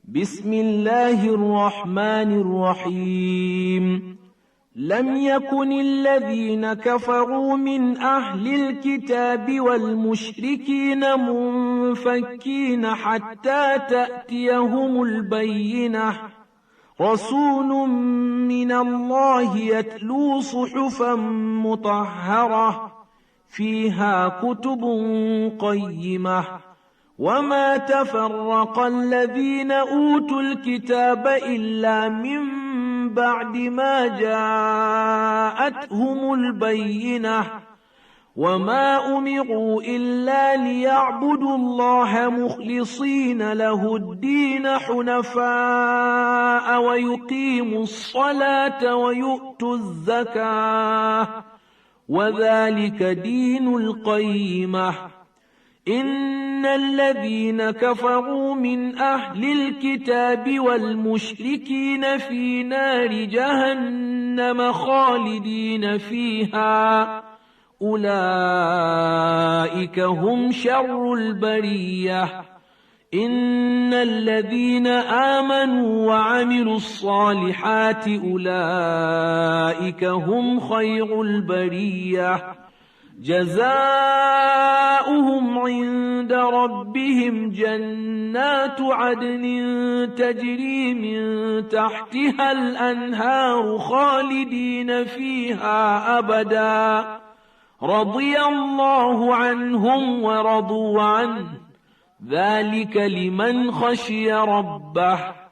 بسم الله الرحمن الرحيم لم يكن الذين كفروا من أهل الكتاب والمشركين منفكين حتى تأتيهم البينة رسول من الله يتلو صحفا مطهرة فيها كتب قيمة وما تفرق الذين أوتوا الكتاب إلا من بعد ما جاءتهم البينة وما أمروا إلا ليعبدوا الله مخلصين له الدين حنفاء ويقيموا الصلاة ويؤتوا الزكاة وذلك دين القيمة إن الذين كفروا من أهل الكتاب والمشركين في نار جهنم خالدين فيها أولئك هم شر البرية إن الذين آمنوا وعملوا الصالحات أولئك هم خير البرية جزاؤهم عند ربهم جنات عدن تجري من تحتها الأنهار خالدين فيها أبدا رضي الله عنهم ورضوا عنه ذلك لمن خشي ربه